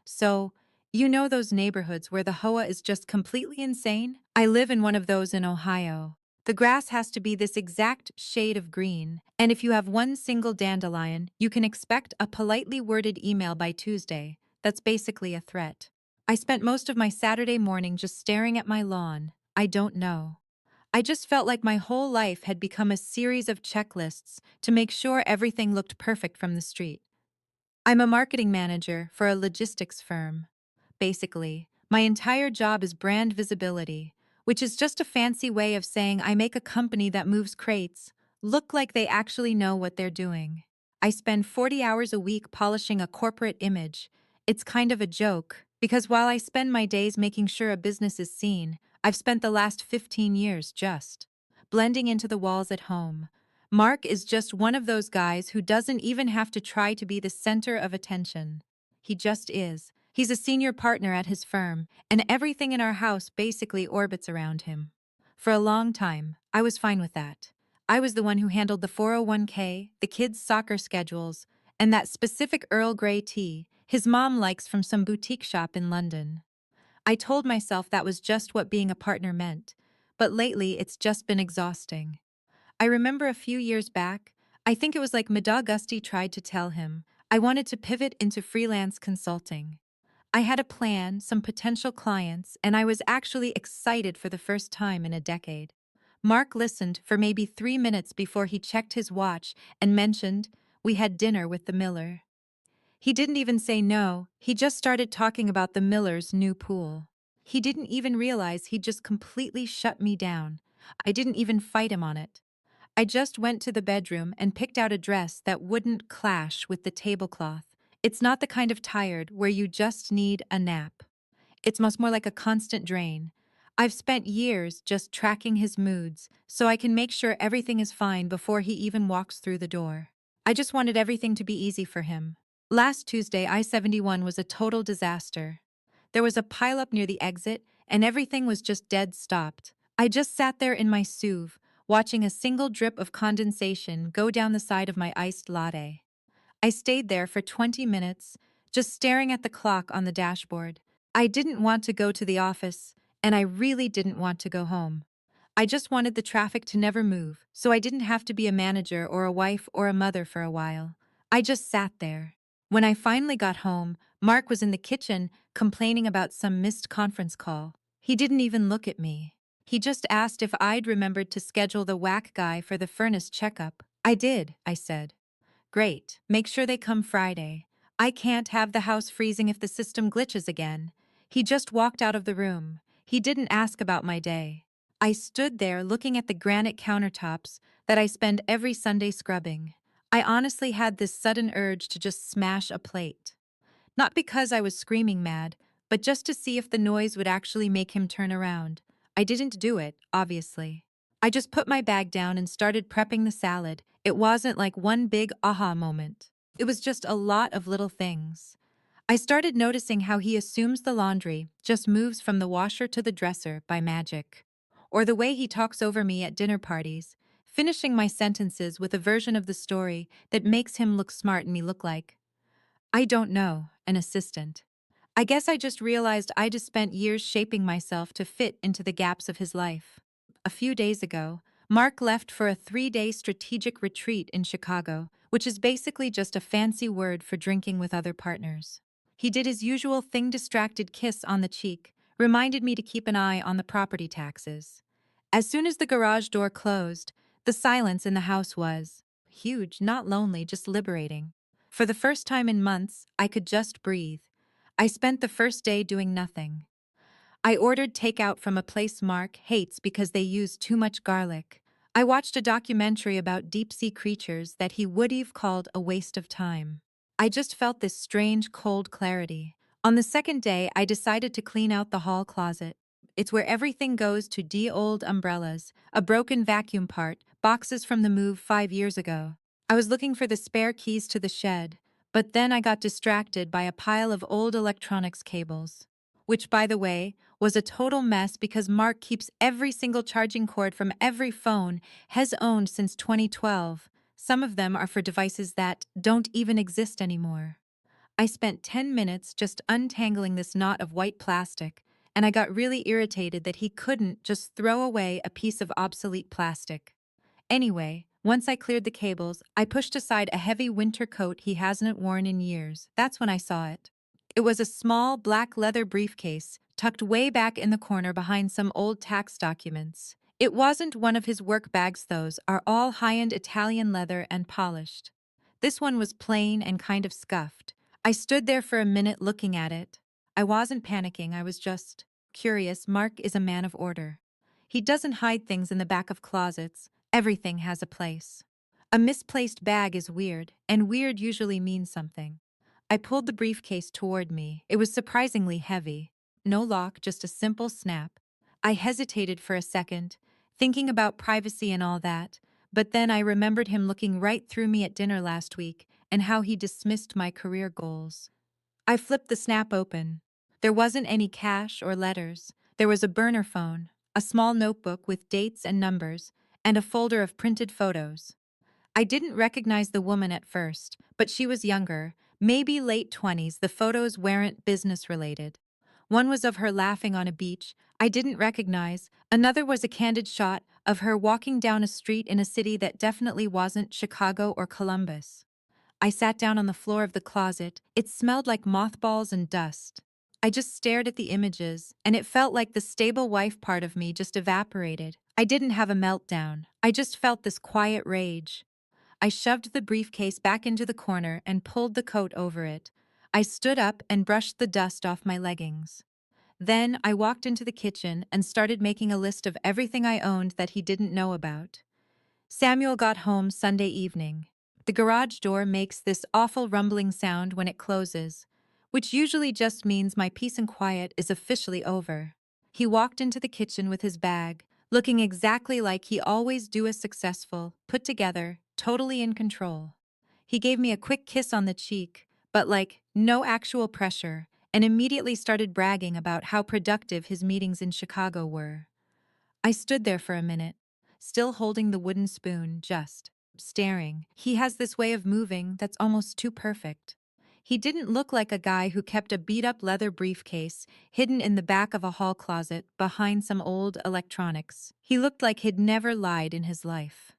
So, you know those neighborhoods where the HOA is just completely insane? I live in one of those in Ohio. The grass has to be this exact shade of green, and if you have one single dandelion, you can expect a politely worded email by Tuesday. That's basically a threat. I spent most of my Saturday morning just staring at my lawn. I don't know. I just felt like my whole life had become a series of checklists to make sure everything looked perfect from the street. I'm a marketing manager for a logistics firm. Basically, my entire job is brand visibility, which is just a fancy way of saying I make a company that moves crates look like they actually know what they're doing. I spend 40 hours a week polishing a corporate image. It's kind of a joke, because while I spend my days making sure a business is seen, I've spent the last 15 years just blending into the walls at home. Mark is just one of those guys who doesn't even have to try to be the center of attention. He just is. He's a senior partner at his firm, and everything in our house basically orbits around him. For a long time, I was fine with that. I was the one who handled the 401k, the kids' soccer schedules, and that specific Earl Grey tea his mom likes from some boutique shop in London. I told myself that was just what being a partner meant, but lately it's just been exhausting. I remember a few years back, I think it was like Madagusti tried to tell him, I wanted to pivot into freelance consulting. I had a plan, some potential clients, and I was actually excited for the first time in a decade. Mark listened for maybe 3 minutes before he checked his watch and mentioned, we had dinner with the Miller. He didn't even say no, he just started talking about the Miller's new pool. He didn't even realize he'd just completely shut me down. I didn't even fight him on it. I just went to the bedroom and picked out a dress that wouldn't clash with the tablecloth. It's not the kind of tired where you just need a nap. It's much more like a constant drain. I've spent years just tracking his moods so I can make sure everything is fine before he even walks through the door. I just wanted everything to be easy for him. Last Tuesday, I-71 was a total disaster. There was a pileup near the exit, and everything was just dead stopped. I just sat there in my SUV, watching a single drip of condensation go down the side of my iced latte. I stayed there for 20 minutes, just staring at the clock on the dashboard. I didn't want to go to the office, and I really didn't want to go home. I just wanted the traffic to never move, so I didn't have to be a manager or a wife or a mother for a while. I just sat there. When I finally got home, Mark was in the kitchen complaining about some missed conference call. He didn't even look at me. He just asked if I'd remembered to schedule the whack guy for the furnace checkup. I did, I said. Great, make sure they come Friday. I can't have the house freezing if the system glitches again. He just walked out of the room. He didn't ask about my day. I stood there looking at the granite countertops that I spend every Sunday scrubbing. I honestly had this sudden urge to just smash a plate. Not because I was screaming mad, but just to see if the noise would actually make him turn around. I didn't do it, obviously. I just put my bag down and started prepping the salad. It wasn't like one big aha moment. It was just a lot of little things. I started noticing how he assumes the laundry just moves from the washer to the dresser by magic. Or the way he talks over me at dinner parties, finishing my sentences with a version of the story that makes him look smart and me look like, I don't know, an assistant. I guess I just realized I just spent years shaping myself to fit into the gaps of his life. A few days ago, Mark left for a 3-day strategic retreat in Chicago, which is basically just a fancy word for drinking with other partners. He did his usual thing-distracted kiss on the cheek, reminded me to keep an eye on the property taxes. As soon as the garage door closed, the silence in the house was huge, not lonely, just liberating. For the first time in months, I could just breathe. I spent the first day doing nothing. I ordered takeout from a place Mark hates because they use too much garlic. I watched a documentary about deep-sea creatures that he would have called a waste of time. I just felt this strange, cold clarity. On the second day, I decided to clean out the hall closet. It's where everything goes to de-old umbrellas, a broken vacuum part, boxes from the move 5 years ago. I was looking for the spare keys to the shed, but then I got distracted by a pile of old electronics cables. Which, by the way, was a total mess because Mark keeps every single charging cord from every phone has owned since 2012. Some of them are for devices that don't even exist anymore. I spent 10 minutes just untangling this knot of white plastic, and I got really irritated that he couldn't just throw away a piece of obsolete plastic. Anyway, once I cleared the cables, I pushed aside a heavy winter coat he hasn't worn in years. That's when I saw it. It was a small black leather briefcase, tucked way back in the corner behind some old tax documents. It wasn't one of his work bags, those are all high-end Italian leather and polished. This one was plain and kind of scuffed. I stood there for a minute looking at it. I wasn't panicking, I was just curious. Mark is a man of order. He doesn't hide things in the back of closets. Everything has a place. A misplaced bag is weird, and weird usually means something. I pulled the briefcase toward me. It was surprisingly heavy. No lock, just a simple snap. I hesitated for a second, thinking about privacy and all that, but then I remembered him looking right through me at dinner last week and how he dismissed my career goals. I flipped the snap open. There wasn't any cash or letters. There was a burner phone, a small notebook with dates and numbers, and a folder of printed photos. I didn't recognize the woman at first, but she was younger, maybe late 20s. The photos weren't business related. One was of her laughing on a beach I didn't recognize. Another was a candid shot of her walking down a street in a city that definitely wasn't Chicago or Columbus. I sat down on the floor of the closet. It smelled like mothballs and dust. I just stared at the images, and it felt like the stable wife part of me just evaporated. I didn't have a meltdown. I just felt this quiet rage. I shoved the briefcase back into the corner and pulled the coat over it. I stood up and brushed the dust off my leggings. Then I walked into the kitchen and started making a list of everything I owned that he didn't know about. Samuel got home Sunday evening. The garage door makes this awful rumbling sound when it closes, which usually just means my peace and quiet is officially over. He walked into the kitchen with his bag, looking exactly like he always do, as successful, put together, totally in control. He gave me a quick kiss on the cheek, but like, no actual pressure, and immediately started bragging about how productive his meetings in Chicago were. I stood there for a minute, still holding the wooden spoon, just staring. He has this way of moving that's almost too perfect. He didn't look like a guy who kept a beat-up leather briefcase hidden in the back of a hall closet behind some old electronics. He looked like he'd never lied in his life.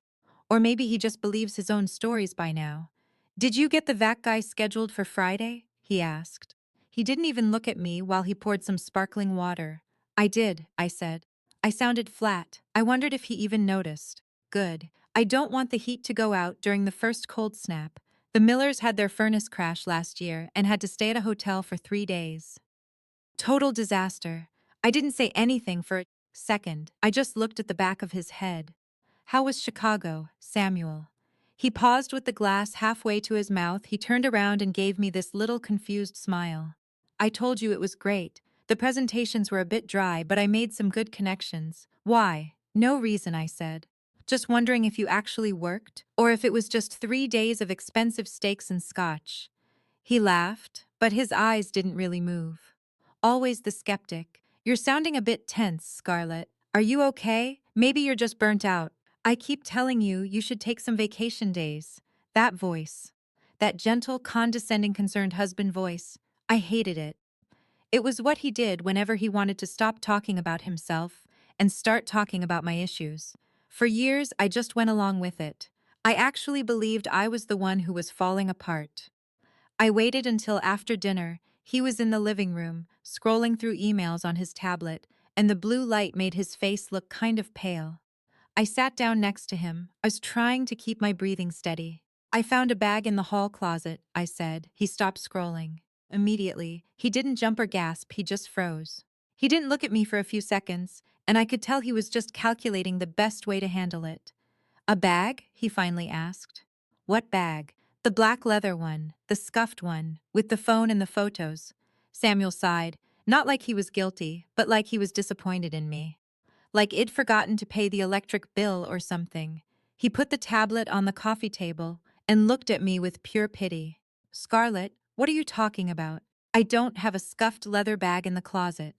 Or maybe he just believes his own stories by now. "Did you get the vac guy scheduled for Friday?" he asked. He didn't even look at me while he poured some sparkling water. "I did," I said. I sounded flat. I wondered if he even noticed. "Good. I don't want the heat to go out during the first cold snap. The Millers had their furnace crash last year and had to stay at a hotel for 3 days. Total disaster." I didn't say anything for a second. I just looked at the back of his head. "How was Chicago, Samuel?" He paused with the glass halfway to his mouth. He turned around and gave me this little confused smile. "I told you it was great. The presentations were a bit dry, but I made some good connections." "Why?" "No reason," I said. "Just wondering if you actually worked, or if it was just 3 days of expensive steaks and scotch." He laughed, but his eyes didn't really move. Always the skeptic. "You're sounding a bit tense, Scarlett. Are you okay? Maybe you're just burnt out. I keep telling you you should take some vacation days." That voice. That gentle, condescending, concerned husband voice. I hated it. It was what he did whenever he wanted to stop talking about himself and start talking about my issues. For years, I just went along with it. I actually believed I was the one who was falling apart. I waited until after dinner. He was in the living room, scrolling through emails on his tablet, and the blue light made his face look kind of pale. I sat down next to him. I was trying to keep my breathing steady. "I found a bag in the hall closet," I said. He stopped scrolling. Immediately, he didn't jump or gasp, he just froze. He didn't look at me for a few seconds, and I could tell he was just calculating the best way to handle it. "A bag?" he finally asked. "What bag?" "The black leather one, the scuffed one, with the phone and the photos." Samuel sighed, not like he was guilty, but like he was disappointed in me. Like I'd forgotten to pay the electric bill or something. He put the tablet on the coffee table and looked at me with pure pity. "Scarlett, what are you talking about? I don't have a scuffed leather bag in the closet."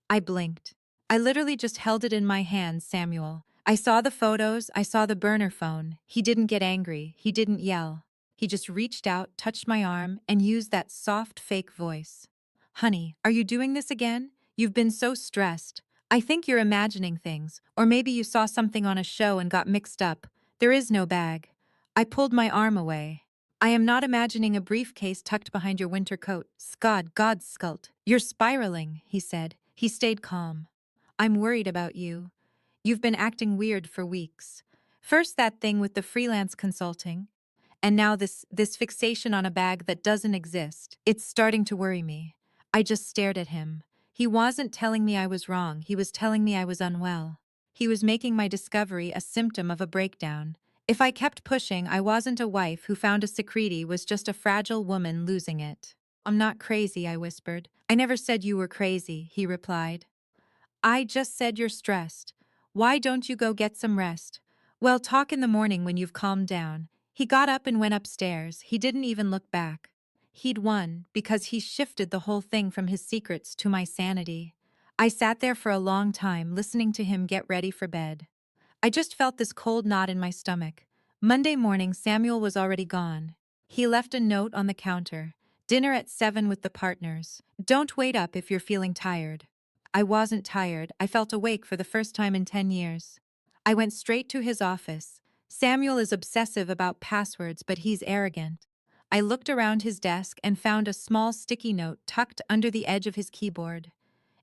I blinked. "I literally just held it in my hands, Samuel. I saw the photos, I saw the burner phone." He didn't get angry, he didn't yell. He just reached out, touched my arm, and used that soft, fake voice. Honey, are you doing this again? You've been so stressed. I think you're imagining things, or maybe you saw something on a show and got mixed up. There is no bag. I pulled my arm away. I am not imagining a briefcase tucked behind your winter coat. Scod, God skult. You're spiraling, he said. He stayed calm. I'm worried about you. You've been acting weird for weeks. First that thing with the freelance consulting, and now this fixation on a bag that doesn't exist. It's starting to worry me. I just stared at him. He wasn't telling me I was wrong, he was telling me I was unwell. He was making my discovery a symptom of a breakdown. If I kept pushing, I wasn't a wife who found a secrety, was just a fragile woman losing it. I'm not crazy, I whispered. I never said you were crazy, he replied. I just said you're stressed. Why don't you go get some rest? Well, talk in the morning when you've calmed down. He got up and went upstairs. He didn't even look back. He'd won because he shifted the whole thing from his secrets to my sanity. I sat there for a long time listening to him get ready for bed. I just felt this cold knot in my stomach. Monday morning, Samuel was already gone. He left a note on the counter. Dinner at 7 with the partners. Don't wait up if you're feeling tired. I wasn't tired. I felt awake for the first time in 10 years. I went straight to his office. Samuel is obsessive about passwords, but he's arrogant. I looked around his desk and found a small sticky note tucked under the edge of his keyboard.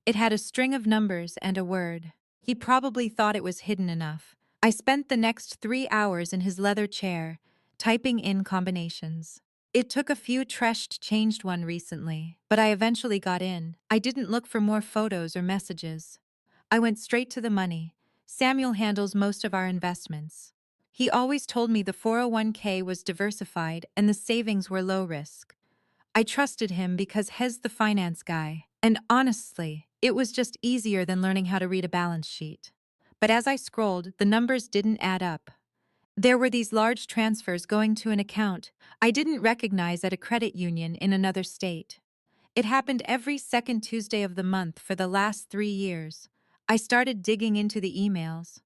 It had a string of numbers and a word. He probably thought it was hidden enough. I spent the next 3 hours in his leather chair, typing in combinations. It took a few changed one recently, but I eventually got in. I didn't look for more photos or messages. I went straight to the money. Samuel handles most of our investments. He always told me the 401k was diversified and the savings were low risk. I trusted him because he's the finance guy, and honestly, it was just easier than learning how to read a balance sheet. But as I scrolled, the numbers didn't add up. There were these large transfers going to an account I didn't recognize at a credit union in another state. It happened every second Tuesday of the month for the last 3 years. I started digging into the emails.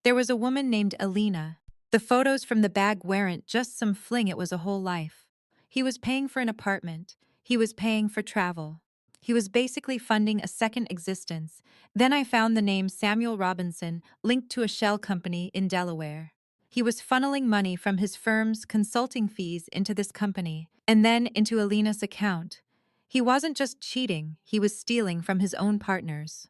There was a woman named Alina. The photos from the bag weren't just some fling, it was a whole life. He was paying for an apartment. He was paying for travel. He was basically funding a second existence. Then I found the name Samuel Robinson linked to a shell company in Delaware. He was funneling money from his firm's consulting fees into this company, and then into Alina's account. He wasn't just cheating, he was stealing from his own partners.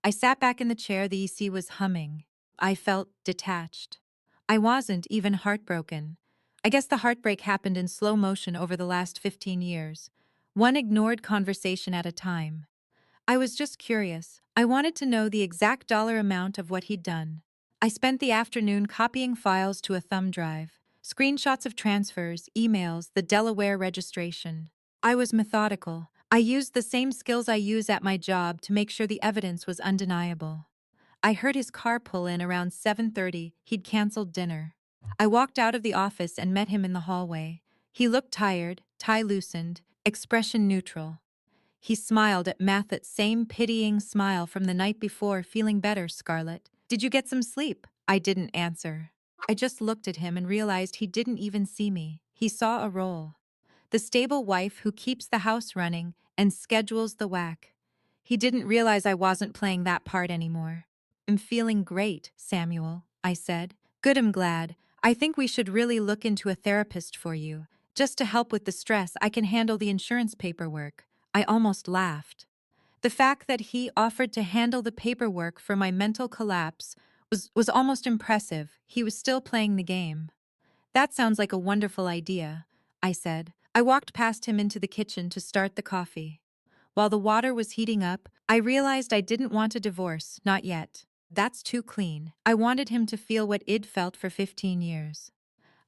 I sat back in the chair, the EC was humming. I felt detached. I wasn't even heartbroken. I guess the heartbreak happened in slow motion over the last 15 years, one ignored conversation at a time. I was just curious. I wanted to know the exact dollar amount of what he'd done. I spent the afternoon copying files to a thumb drive, screenshots of transfers, emails, the Delaware registration. I was methodical. I used the same skills I use at my job to make sure the evidence was undeniable. I heard his car pull in around 7:30. He'd canceled dinner. I walked out of the office and met him in the hallway. He looked tired, tie loosened, expression neutral. He smiled at Matt, that same pitying smile from the night before. Feeling better, Scarlett? Did you get some sleep? I didn't answer. I just looked at him and realized he didn't even see me. He saw a role. The stable wife who keeps the house running and schedules the whack. He didn't realize I wasn't playing that part anymore. I'm feeling great, Samuel, I said. Good, I'm glad. I think we should really look into a therapist for you. Just to help with the stress, I can handle the insurance paperwork. I almost laughed. The fact that he offered to handle the paperwork for my mental collapse was almost impressive. He was still playing the game. That sounds like a wonderful idea, I said. I walked past him into the kitchen to start the coffee. While the water was heating up, I realized I didn't want a divorce, not yet. That's too clean. I wanted him to feel what I'd felt for 15 years.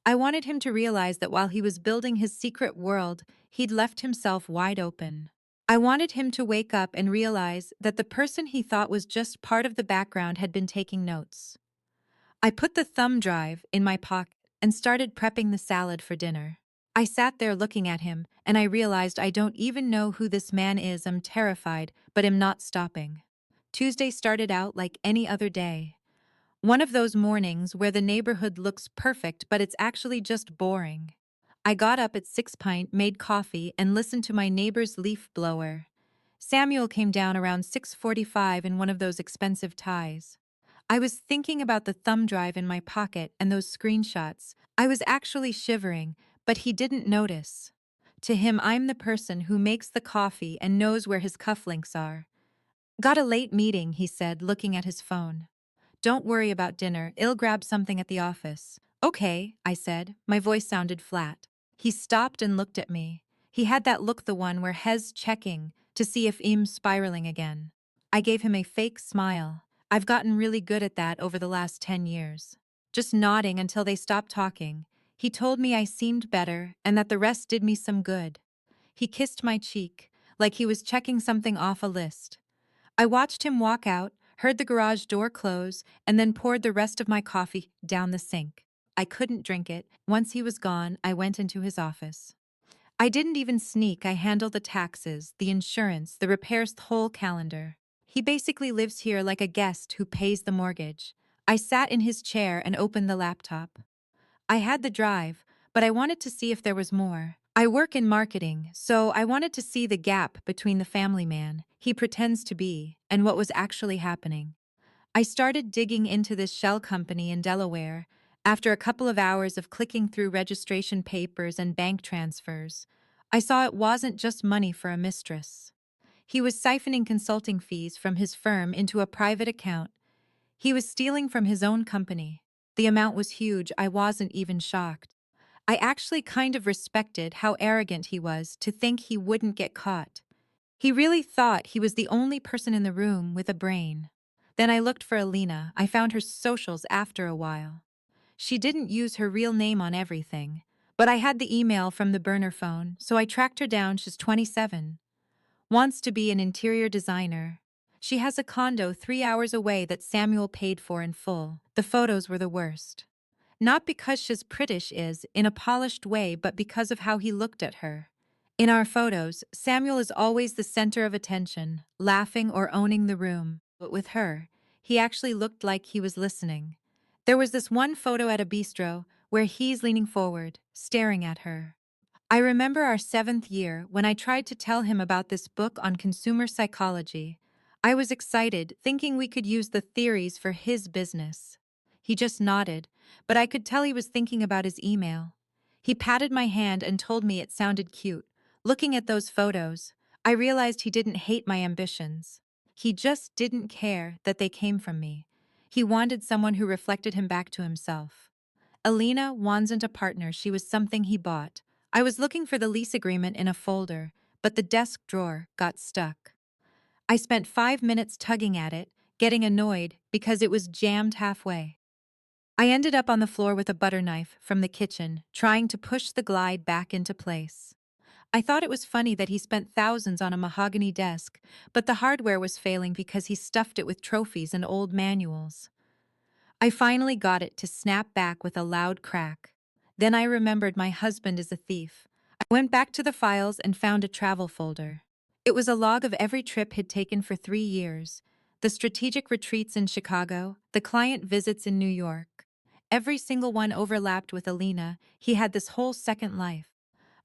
I wanted him to realize that while he was building his secret world, he'd left himself wide open. I wanted him to wake up and realize that the person he thought was just part of the background had been taking notes. I put the thumb drive in my pocket and started prepping the salad for dinner. I sat there looking at him, and I realized I don't even know who this man is. I'm terrified, but am not stopping. Tuesday started out like any other day. One of those mornings where the neighborhood looks perfect but it's actually just boring. I got up at 6 pint, made coffee, and listened to my neighbor's leaf blower. Samuel came down around 6:45 in one of those expensive ties. I was thinking about the thumb drive in my pocket and those screenshots. I was actually shivering, but he didn't notice. To him, I'm the person who makes the coffee and knows where his cufflinks are. Got a late meeting, he said, looking at his phone. Don't worry about dinner, I'll grab something at the office. Okay, I said. My voice sounded flat. He stopped and looked at me. He had that look, the one where Hez checking to see if Im's spiraling again. I gave him a fake smile. I've gotten really good at that over the last 10 years. Just nodding until they stopped talking. He told me I seemed better and that the rest did me some good. He kissed my cheek, like he was checking something off a list. I watched him walk out, heard the garage door close, and then poured the rest of my coffee down the sink. I couldn't drink it. Once he was gone, I went into his office. I didn't even sneak. I handled the taxes, the insurance, the repairs, the whole calendar. He basically lives here like a guest who pays the mortgage. I sat in his chair and opened the laptop. I had the drive, but I wanted to see if there was more. I work in marketing, so I wanted to see the gap between the family man he pretends to be and what was actually happening. I started digging into this shell company in Delaware. After a couple of hours of clicking through registration papers and bank transfers, I saw it wasn't just money for a mistress. He was siphoning consulting fees from his firm into a private account. He was stealing from his own company. The amount was huge. I wasn't even shocked. I actually kind of respected how arrogant he was to think he wouldn't get caught. He really thought he was the only person in the room with a brain. Then I looked for Alina. I found her socials after a while. She didn't use her real name on everything, but I had the email from the burner phone, so I tracked her down. She's 27. Wants to be an interior designer. She has a condo 3 hours away that Samuel paid for in full. The photos were the worst. Not because she's prettish is, in a polished way, but because of how he looked at her. In our photos, Samuel is always the center of attention, laughing or owning the room. But with her, he actually looked like he was listening. There was this one photo at a bistro where he's leaning forward, staring at her. I remember our 7th year when I tried to tell him about this book on consumer psychology. I was excited, thinking we could use the theories for his business. He just nodded, but I could tell he was thinking about his email. He patted my hand and told me it sounded cute. Looking at those photos, I realized he didn't hate my ambitions. He just didn't care that they came from me. He wanted someone who reflected him back to himself. Alina wasn't a partner, she was something he bought. I was looking for the lease agreement in a folder, but the desk drawer got stuck. I spent 5 minutes tugging at it, getting annoyed because it was jammed halfway. I ended up on the floor with a butter knife from the kitchen, trying to push the glide back into place. I thought it was funny that he spent thousands on a mahogany desk, but the hardware was failing because he stuffed it with trophies and old manuals. I finally got it to snap back with a loud crack. Then I remembered my husband is a thief. I went back to the files and found a travel folder. It was a log of every trip he'd taken for 3 years. The strategic retreats in Chicago, the client visits in New York. Every single one overlapped with Alina. He had this whole second life.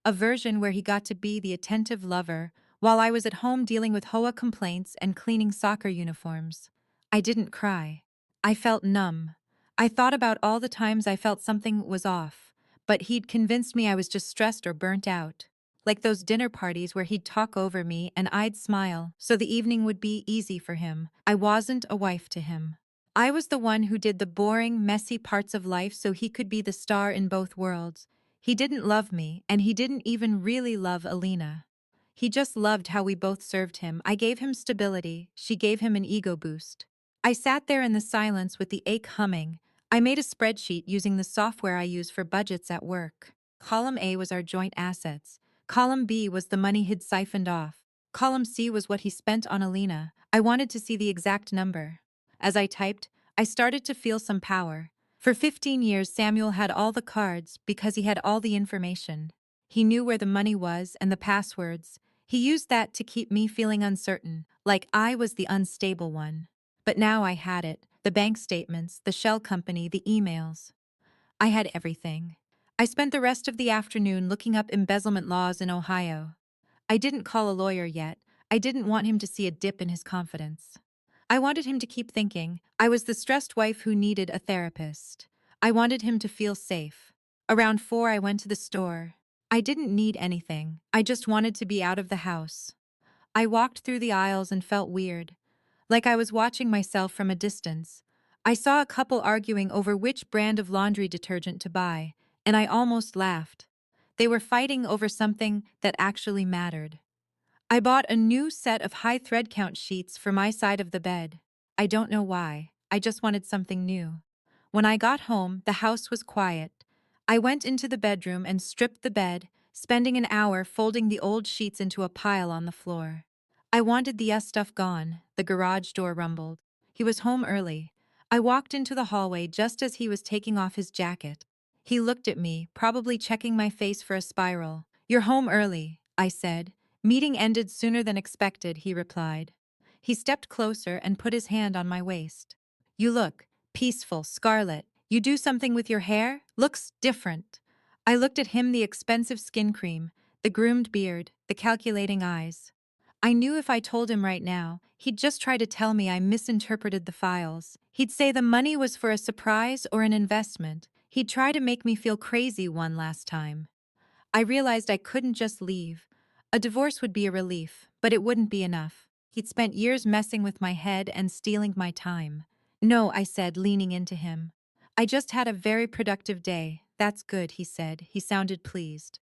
A version where he got to be the attentive lover while I was at home dealing with HOA complaints and cleaning soccer uniforms. I didn't cry. I felt numb. I thought about all the times I felt something was off, but he'd convinced me I was just stressed or burnt out. Like those dinner parties where he'd talk over me and I'd smile, so the evening would be easy for him. I wasn't a wife to him. I was the one who did the boring, messy parts of life so he could be the star in both worlds. He didn't love me, and he didn't even really love Alina. He just loved how we both served him. I gave him stability, she gave him an ego boost. I sat there in the silence with the ache humming. I made a spreadsheet using the software I use for budgets at work. Column A was our joint assets. Column B was the money he'd siphoned off. Column C was what he spent on Alina. I wanted to see the exact number. As I typed, I started to feel some power. For 15 years, Samuel had all the cards because he had all the information. He knew where the money was and the passwords. He used that to keep me feeling uncertain, like I was the unstable one. But now I had it, the bank statements, the shell company, the emails. I had everything. I spent the rest of the afternoon looking up embezzlement laws in Ohio. I didn't call a lawyer yet. I didn't want him to see a dip in his confidence. I wanted him to keep thinking I was the stressed wife who needed a therapist. I wanted him to feel safe. Around 4, I went to the store. I didn't need anything. I just wanted to be out of the house. I walked through the aisles and felt weird, like I was watching myself from a distance. I saw a couple arguing over which brand of laundry detergent to buy, and I almost laughed. They were fighting over something that actually mattered. I bought a new set of high thread count sheets for my side of the bed. I don't know why, I just wanted something new. When I got home, the house was quiet. I went into the bedroom and stripped the bed, spending an hour folding the old sheets into a pile on the floor. I wanted the stuff gone. The garage door rumbled. He was home early. I walked into the hallway just as he was taking off his jacket. He looked at me, probably checking my face for a spiral. "You're home early," I said. "Meeting ended sooner than expected," he replied. He stepped closer and put his hand on my waist. "You look peaceful, Scarlet. You do something with your hair? Looks different." I looked at him, the expensive skin cream, the groomed beard, the calculating eyes. I knew if I told him right now, he'd just try to tell me I misinterpreted the files. He'd say the money was for a surprise or an investment. He'd try to make me feel crazy one last time. I realized I couldn't just leave. A divorce would be a relief, but it wouldn't be enough. He'd spent years messing with my head and stealing my time. "No," I said, leaning into him. "I just had a very productive day." "That's good," he said. He sounded pleased.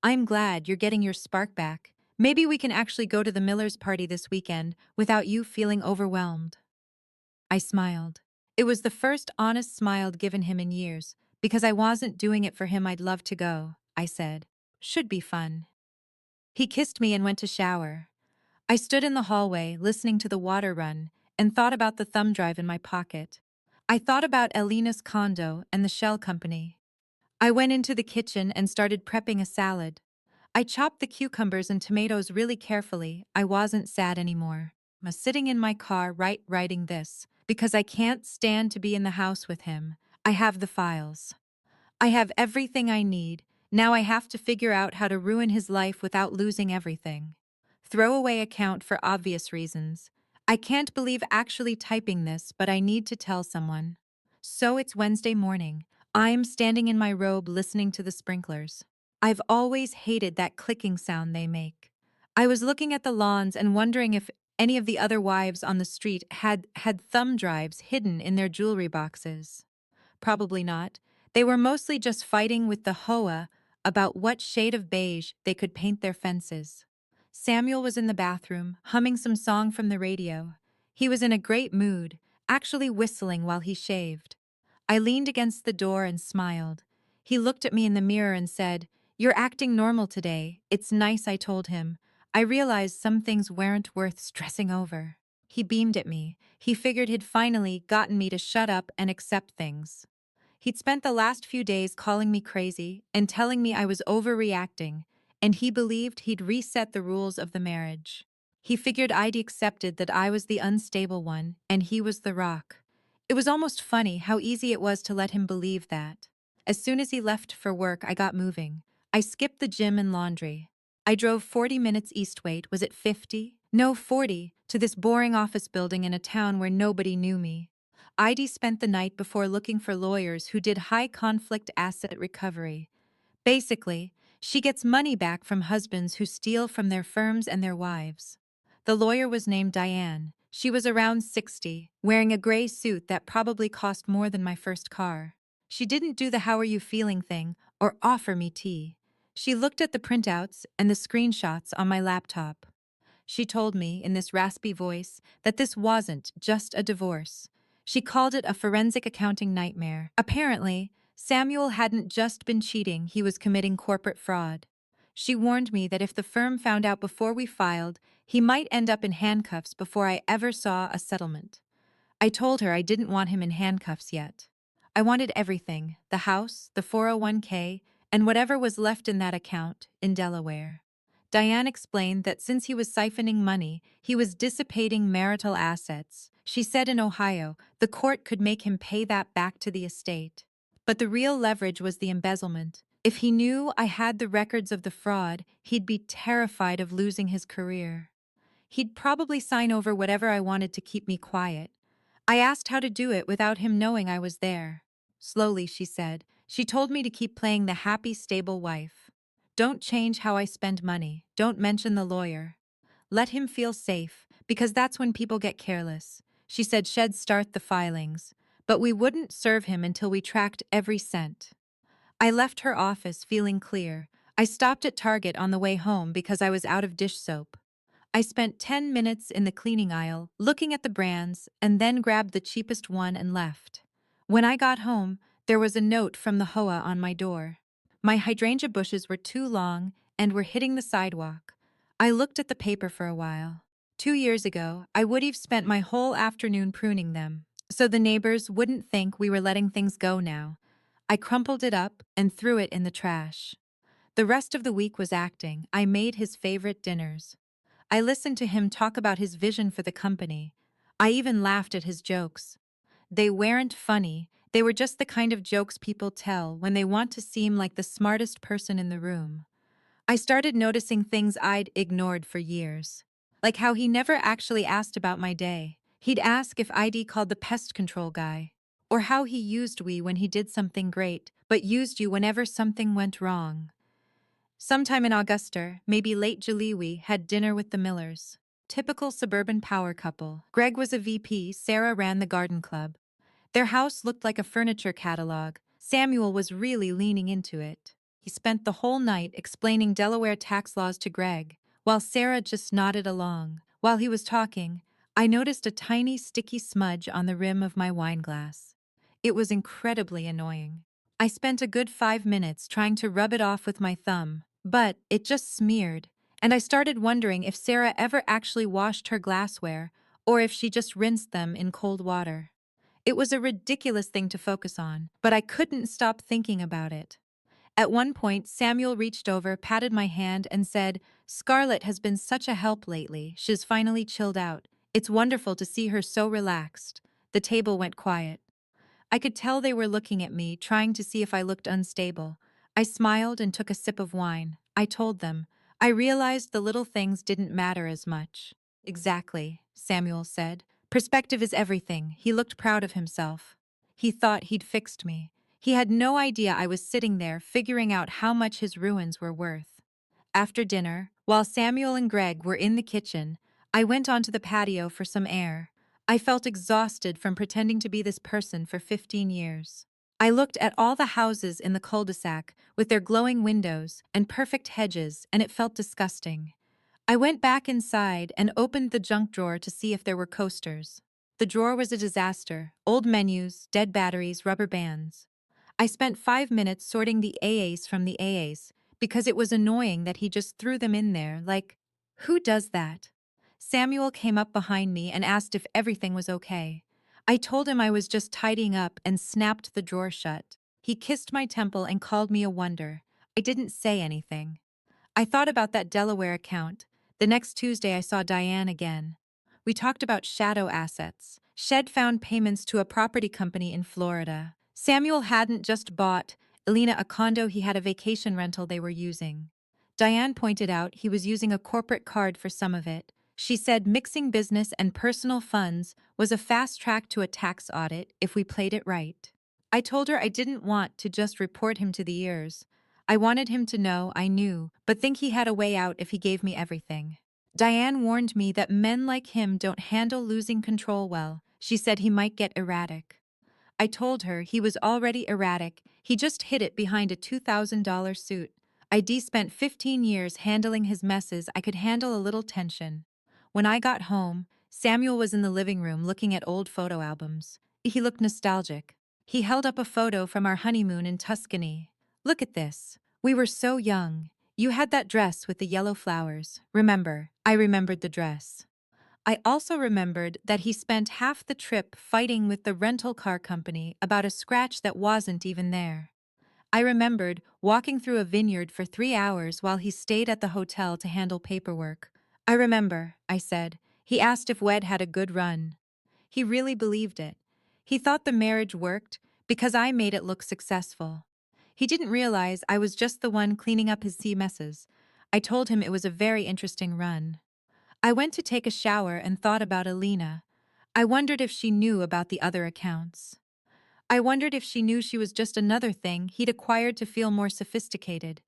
"I'm glad you're getting your spark back. Maybe we can actually go to the Miller's party this weekend without you feeling overwhelmed." I smiled. It was the first honest smile I'd given him in years. "Because I wasn't doing it for him, I'd love to go," I said. "Should be fun." He kissed me and went to shower. I stood in the hallway, listening to the water run, and thought about the thumb drive in my pocket. I thought about Elena's condo and the shell company. I went into the kitchen and started prepping a salad. I chopped the cucumbers and tomatoes really carefully. I wasn't sad anymore. I'm sitting in my car writing this, because I can't stand to be in the house with him. I have the files. I have everything I need. Now I have to figure out how to ruin his life without losing everything. Throwaway account for obvious reasons. I can't believe actually typing this, but I need to tell someone. So it's Wednesday morning. I'm standing in my robe listening to the sprinklers. I've always hated that clicking sound they make. I was looking at the lawns and wondering if any of the other wives on the street had thumb drives hidden in their jewelry boxes. Probably not. They were mostly just fighting with the Hoa about what shade of beige they could paint their fences. Samuel was in the bathroom, humming some song from the radio. He was in a great mood, actually whistling while he shaved. I leaned against the door and smiled. He looked at me in the mirror and said, "You're acting normal today." "It's nice," I told him. I realized some things weren't worth stressing over. He beamed at me. He figured he'd finally gotten me to shut up and accept things. He'd spent the last few days calling me crazy and telling me I was overreacting, and he believed he'd reset the rules of the marriage. He figured I'd accepted that I was the unstable one and he was the rock. It was almost funny how easy it was to let him believe that. As soon as he left for work, I got moving. I skipped the gym and laundry. I drove 40 minutes east. Wait, was it 50? No, 40, to this boring office building in a town where nobody knew me. Heidi spent the night before looking for lawyers who did high-conflict asset recovery. Basically, she gets money back from husbands who steal from their firms and their wives. The lawyer was named Diane. She was around 60, wearing a gray suit that probably cost more than my first car. She didn't do the "how are you feeling" thing or offer me tea. She looked at the printouts and the screenshots on my laptop. She told me, in this raspy voice, that this wasn't just a divorce. She called it a forensic accounting nightmare. Apparently, Samuel hadn't just been cheating, he was committing corporate fraud. She warned me that if the firm found out before we filed, he might end up in handcuffs before I ever saw a settlement. I told her I didn't want him in handcuffs yet. I wanted everything, the house, the 401k, and whatever was left in that account, in Delaware. Diane explained that since he was siphoning money, he was dissipating marital assets. She said in Ohio, the court could make him pay that back to the estate. But the real leverage was the embezzlement. If he knew I had the records of the fraud, he'd be terrified of losing his career. He'd probably sign over whatever I wanted to keep me quiet. I asked how to do it without him knowing I was there. Slowly, she said. She told me to keep playing the happy, stable wife. Don't change how I spend money. Don't mention the lawyer. Let him feel safe, because that's when people get careless. She said she'd start the filings, but we wouldn't serve him until we tracked every cent. I left her office feeling clear. I stopped at Target on the way home because I was out of dish soap. I spent 10 minutes in the cleaning aisle, looking at the brands, and then grabbed the cheapest one and left. When I got home, there was a note from the Hoa on my door. My hydrangea bushes were too long and were hitting the sidewalk. I looked at the paper for a while. 2 years ago, I would have spent my whole afternoon pruning them, so the neighbors wouldn't think we were letting things go now. I crumpled it up and threw it in the trash. The rest of the week was acting. I made his favorite dinners. I listened to him talk about his vision for the company. I even laughed at his jokes. They weren't funny, they were just the kind of jokes people tell when they want to seem like the smartest person in the room. I started noticing things I'd ignored for years. Like how he never actually asked about my day. He'd ask if I'd called the pest control guy. Or how he used we when he did something great, but used you whenever something went wrong. Sometime in Augusta, maybe late July, we had dinner with the Millers. Typical suburban power couple. Greg was a VP, Sarah ran the garden club. Their house looked like a furniture catalog. Samuel was really leaning into it. He spent the whole night explaining Delaware tax laws to Greg, while Sarah just nodded along. While he was talking, I noticed a tiny sticky smudge on the rim of my wine glass. It was incredibly annoying. I spent a good 5 minutes trying to rub it off with my thumb, but it just smeared, and I started wondering if Sarah ever actually washed her glassware or if she just rinsed them in cold water. It was a ridiculous thing to focus on, but I couldn't stop thinking about it. At one point, Samuel reached over, patted my hand, and said, "Scarlett has been such a help lately. She's finally chilled out. It's wonderful to see her so relaxed." The table went quiet. I could tell they were looking at me, trying to see if I looked unstable. I smiled and took a sip of wine. I told them. I realized the little things didn't matter as much. "Exactly," Samuel said. "Perspective is everything." He looked proud of himself. He thought he'd fixed me. He had no idea I was sitting there figuring out how much his ruins were worth. After dinner, while Samuel and Greg were in the kitchen, I went onto the patio for some air. I felt exhausted from pretending to be this person for 15 years. I looked at all the houses in the cul-de-sac with their glowing windows and perfect hedges, and it felt disgusting. I went back inside and opened the junk drawer to see if there were coasters. The drawer was a disaster: old menus, dead batteries, rubber bands. I spent 5 minutes sorting the AAs from the AAs because it was annoying that he just threw them in there, like, who does that? Samuel came up behind me and asked if everything was okay. I told him I was just tidying up and snapped the drawer shut. He kissed my temple and called me a wonder. I didn't say anything. I thought about that Delaware account. The next Tuesday I saw Diane again. We talked about shadow assets. Shed found payments to a property company in Florida. Samuel hadn't just bought Elena a condo, he had a vacation rental they were using. Diane pointed out he was using a corporate card for some of it. She said mixing business and personal funds was a fast track to a tax audit if we played it right. I told her I didn't want to just report him to the ears. I wanted him to know I knew, but think he had a way out if he gave me everything. Diane warned me that men like him don't handle losing control well. She said he might get erratic. I told her he was already erratic, he just hid it behind a $2,000 suit. I spent 15 years handling his messes. I could handle a little tension. When I got home, Samuel was in the living room looking at old photo albums. He looked nostalgic. He held up a photo from our honeymoon in Tuscany. "Look at this. We were so young. You had that dress with the yellow flowers. Remember?" I remembered the dress. I also remembered that he spent half the trip fighting with the rental car company about a scratch that wasn't even there. I remembered walking through a vineyard for 3 hours while he stayed at the hotel to handle paperwork. "I remember," I said. He asked if Wed had a good run. He really believed it. He thought the marriage worked because I made it look successful. He didn't realize I was just the one cleaning up his sea messes. I told him it was a very interesting run. I went to take a shower and thought about Alina. I wondered if she knew about the other accounts. I wondered if she knew she was just another thing he'd acquired to feel more sophisticated.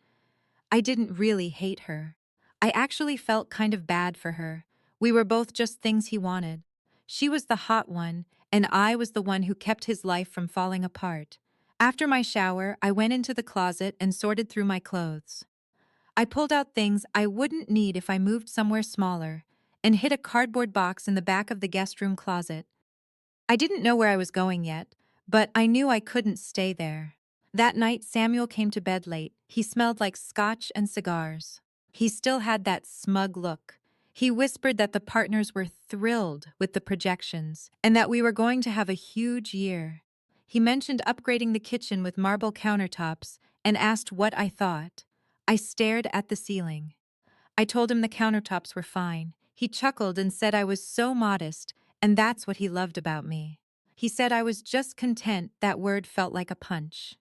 I didn't really hate her. I actually felt kind of bad for her. We were both just things he wanted. She was the hot one, and I was the one who kept his life from falling apart. After my shower, I went into the closet and sorted through my clothes. I pulled out things I wouldn't need if I moved somewhere smaller, and hid a cardboard box in the back of the guest room closet. I didn't know where I was going yet, but I knew I couldn't stay there. That night, Samuel came to bed late. He smelled like scotch and cigars. He still had that smug look. He whispered that the partners were thrilled with the projections and that we were going to have a huge year. He mentioned upgrading the kitchen with marble countertops and asked what I thought. I stared at the ceiling. I told him the countertops were fine. He chuckled and said I was so modest, and that's what he loved about me. He said I was just content. That word felt like a punch.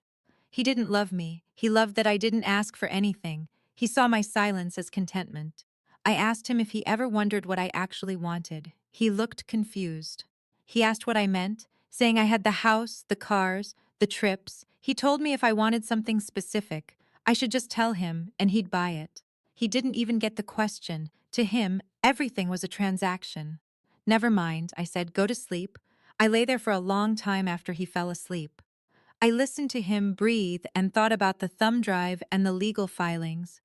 He didn't love me. He loved that I didn't ask for anything. He saw my silence as contentment. I asked him if he ever wondered what I actually wanted. He looked confused. He asked what I meant, saying I had the house, the cars, the trips. He told me if I wanted something specific, I should just tell him and he'd buy it. He didn't even get the question. To him, everything was a transaction. Never mind, I said, go to sleep. I lay there for a long time after he fell asleep. I listened to him breathe and thought about the thumb drive and the legal filings.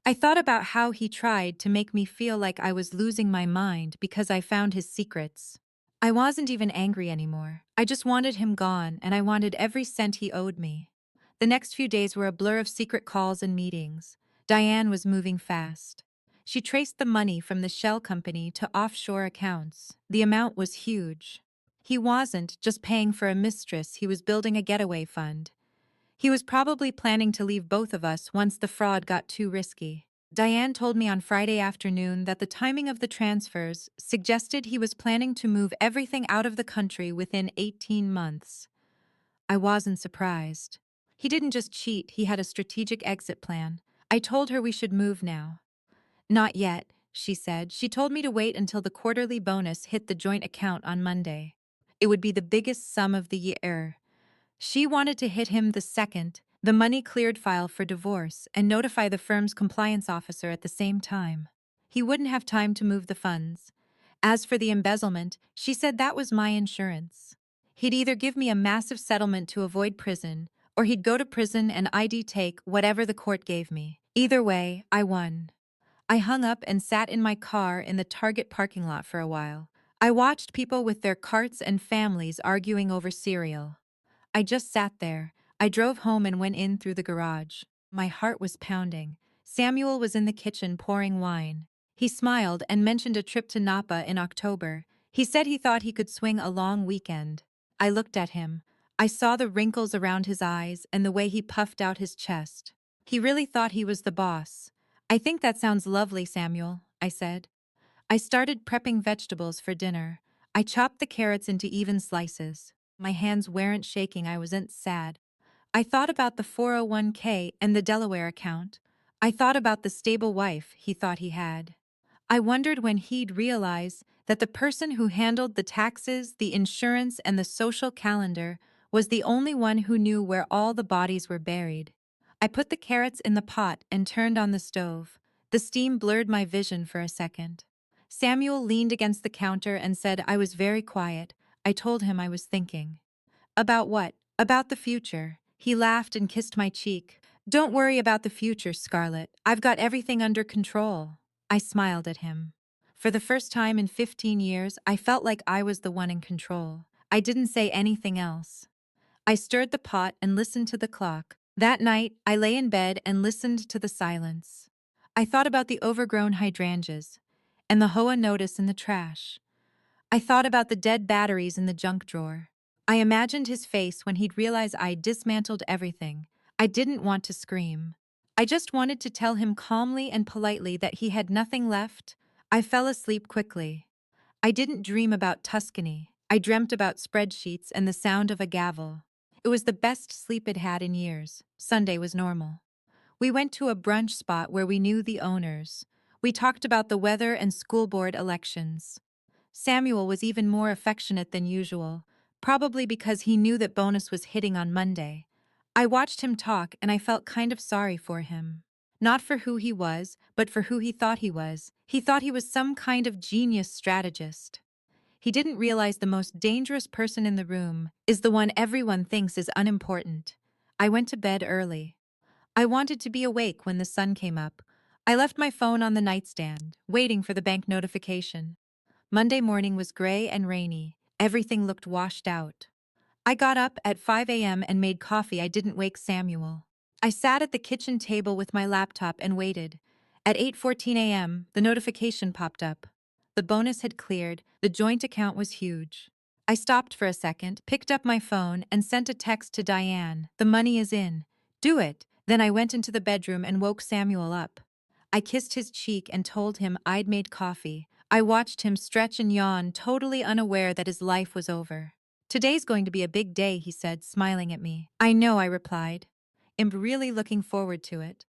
I thought about how he tried to make me feel like I was losing my mind because I found his secrets. I wasn't even angry anymore. I just wanted him gone, and I wanted every cent he owed me. The next few days were a blur of secret calls and meetings. Diane was moving fast. She traced the money from the shell company to offshore accounts. The amount was huge. He wasn't just paying for a mistress, he was building a getaway fund. He was probably planning to leave both of us once the fraud got too risky. Diane told me on Friday afternoon that the timing of the transfers suggested he was planning to move everything out of the country within 18 months. I wasn't surprised. He didn't just cheat, he had a strategic exit plan. I told her we should move now. Not yet, she said. She told me to wait until the quarterly bonus hit the joint account on Monday. It would be the biggest sum of the year. She wanted to hit him the second the money cleared file for divorce and notify the firm's compliance officer at the same time. He wouldn't have time to move the funds. As for the embezzlement, she said that was my insurance. He'd either give me a massive settlement to avoid prison, or he'd go to prison and I'd take whatever the court gave me. Either way, I won. I hung up and sat in my car in the Target parking lot for a while. I watched people with their carts and families arguing over cereal. I just sat there. I drove home and went in through the garage. My heart was pounding. Samuel was in the kitchen pouring wine. He smiled and mentioned a trip to Napa in October. He said he thought he could swing a long weekend. I looked at him. I saw the wrinkles around his eyes and the way he puffed out his chest. He really thought he was the boss. I think that sounds lovely, Samuel, I said. I started prepping vegetables for dinner. I chopped the carrots into even slices. My hands weren't shaking, I wasn't sad. I thought about the 401k and the Delaware account. I thought about the stable wife he thought he had. I wondered when he'd realize that the person who handled the taxes, the insurance, and the social calendar was the only one who knew where all the bodies were buried. I put the carrots in the pot and turned on the stove. The steam blurred my vision for a second. Samuel leaned against the counter and said I was very quiet. I told him I was thinking. About what? About the future. He laughed and kissed my cheek. Don't worry about the future, Scarlett. I've got everything under control. I smiled at him. For the first time in 15 years, I felt like I was the one in control. I didn't say anything else. I stirred the pot and listened to the clock. That night, I lay in bed and listened to the silence. I thought about the overgrown hydrangeas and the Hoa notice in the trash. I thought about the dead batteries in the junk drawer. I imagined his face when he'd realize I'd dismantled everything. I didn't want to scream. I just wanted to tell him calmly and politely that he had nothing left. I fell asleep quickly. I didn't dream about Tuscany. I dreamt about spreadsheets and the sound of a gavel. It was the best sleep it had in years. Sunday was normal. We went to a brunch spot where we knew the owners. We talked about the weather and school board elections. Samuel was even more affectionate than usual, probably because he knew that bonus was hitting on Monday. I watched him talk and I felt kind of sorry for him. Not for who he was, but for who he thought he was. He thought he was some kind of genius strategist. He didn't realize the most dangerous person in the room is the one everyone thinks is unimportant. I went to bed early. I wanted to be awake when the sun came up. I left my phone on the nightstand, waiting for the bank notification. Monday morning was gray and rainy. Everything looked washed out. I got up at 5 a.m. and made coffee. I didn't wake Samuel. I sat at the kitchen table with my laptop and waited. At 8:14 a.m., the notification popped up. The bonus had cleared. The joint account was huge. I stopped for a second, picked up my phone, and sent a text to Diane. The money is in. Do it. Then I went into the bedroom and woke Samuel up. I kissed his cheek and told him I'd made coffee. I watched him stretch and yawn, totally unaware that his life was over. Today's going to be a big day, he said, smiling at me. I know, I replied. I'm really looking forward to it.